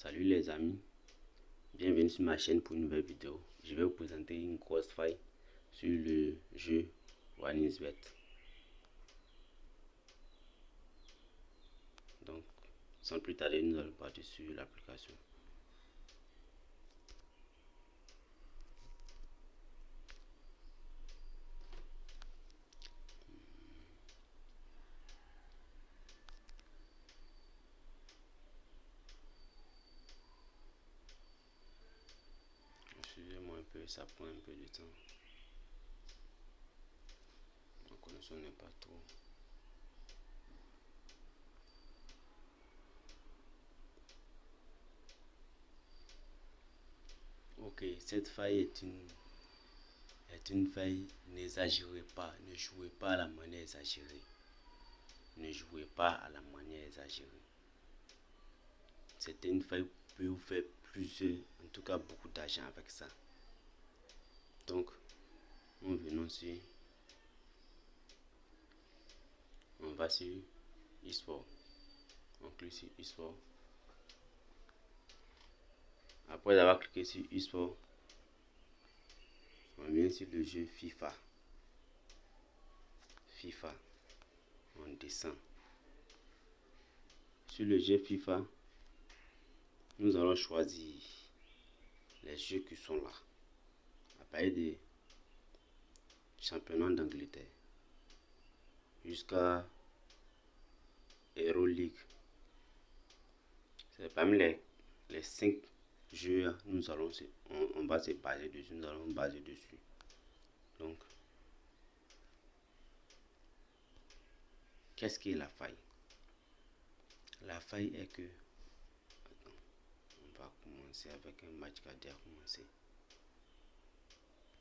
Salut les amis, bienvenue sur ma chaîne pour une nouvelle vidéo. Je vais vous présenter une grosse faille sur le jeu OneXBet. Donc, sans plus tarder, nous allons partir sur l'application. Suivez-moi un peu, ça prend un peu de temps. Ma connexion n'est pas trop. Ok, cette faille est une faille. N'exagérez pas, ne jouez pas à la manière exagérée. Ne jouez pas à la manière exagérée. C'est une faille qui peut vous faire plusieurs, en tout cas beaucoup d'argent avec ça. Donc, nous venons sur, on va sur eSport. On clique sur eSport. Après avoir cliqué sur eSport, on vient sur le jeu FIFA. On descend. Sur le jeu FIFA, nous allons choisir les jeux qui sont là. À partir des championnats d'Angleterre jusqu'à Euroleague. C'est parmi les 5 jeux, on va se baser dessus. Nous allons baser dessus. Donc, qu'est-ce qui est la faille? La faille est que, attends, on va commencer avec un match qui a déjà commencé.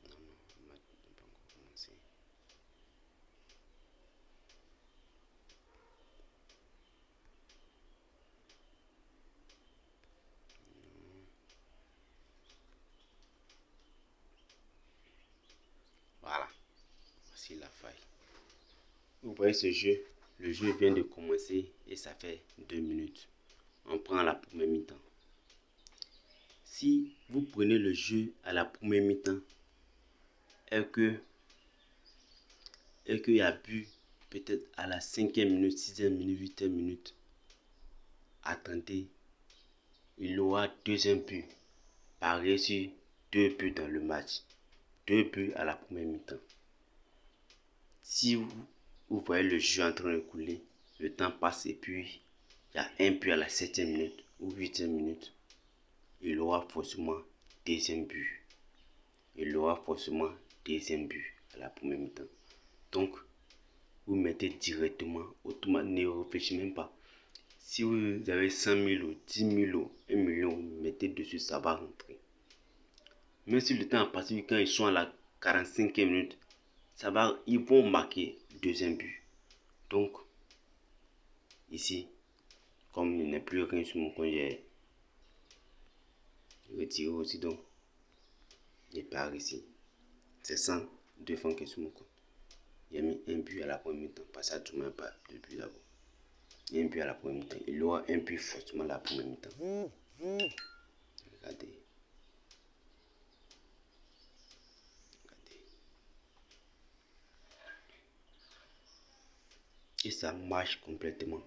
Non, le match n'a pas encore commencé. Voilà, voici la faille. Vous voyez ce jeu, le jeu vient de commencer et ça fait 2 minutes. On prend la première mi-temps. Si vous prenez le jeu à la première mi-temps et qu'il y a but peut-être à la 5e minute, 6e minute, 8e minute, attendez, il aura deuxième but. Pareil sur 2 buts dans le match. 2 buts à la première mi-temps. Si vous voyez le jeu en train de couler, le temps passe et puis il y a un but à la 7e minute ou 8e minute, il aura forcément deuxième but. Il aura forcément deuxième but à la première mi-temps. Donc, vous mettez directement, automatiquement, ne réfléchissez même pas. Si vous avez 100 000 ou 10 000 ou 1 million, vous mettez dessus, ça va rentrer. Même si le temps a passé, quand ils sont à la 45e minute, ils vont marquer deuxième but. Donc, ici, comme il n'y a plus rien sur mon compte, j'ai retiré aussi. Donc, il part ici. C'est 102 francs qui est sur mon compte. J'ai mis un but à la première mi-temps. Parce que ça ne pas de but d'abord. Un but à la première mi-temps. Il aura un but forcément à la première mi-temps. Regardez. Et ça marche complètement.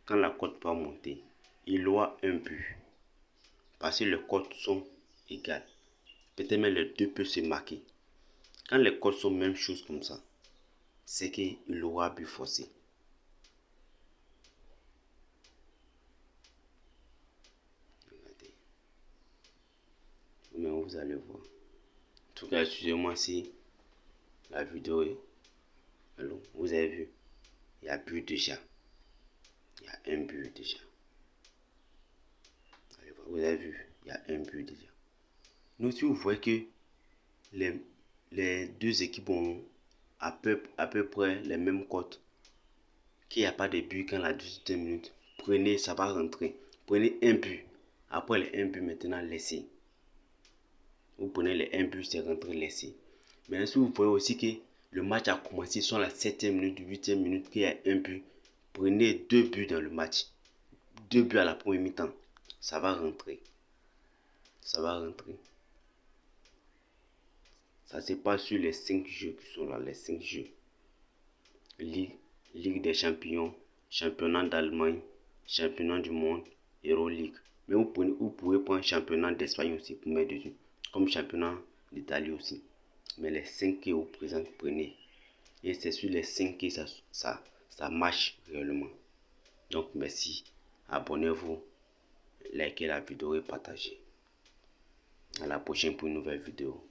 Quand la cote va monter, il aura un but. Parce que les cotes sont égales. Peut-être même les deux peuvent se marquer. Quand les cotes sont même chose comme ça, c'est qu'il aura but forcé. Regardez. Mais vous allez voir. En tout cas, excusez-moi si la vidéo est long. Vous avez vu, il y a but déjà. Il y a un but déjà. Allez voir, vous avez vu, il y a un but déjà. Donc si vous voyez que les deux équipes ont à peu près les mêmes cotes, qu'il n'y a pas de but quand la 18e minute, prenez, ça va rentrer. Prenez un but. Après les 1 but maintenant, laissez. Vous prenez les 1 but, c'est rentré, laissez. Mais si vous voyez aussi que le match a commencé sur la 7e minute, 8e minute, qu'il y a un but, prenez 2 buts dans le match. 2 buts à la première mi-temps. Ça va rentrer. Ça va rentrer. Ça se passe sur les 5 jeux qui sont là, les 5 jeux. Ligue des champions, championnat d'Allemagne, championnat du monde, Euroleague. Mais vous pouvez prendre championnat d'Espagne aussi pour mettre dessus. Comme championnat d'Italie aussi. Mais les 5 que vous présentez, prenez. Et c'est sur les 5 que ça marche réellement. Donc merci. Abonnez-vous, likez la vidéo et partagez. À la prochaine pour une nouvelle vidéo.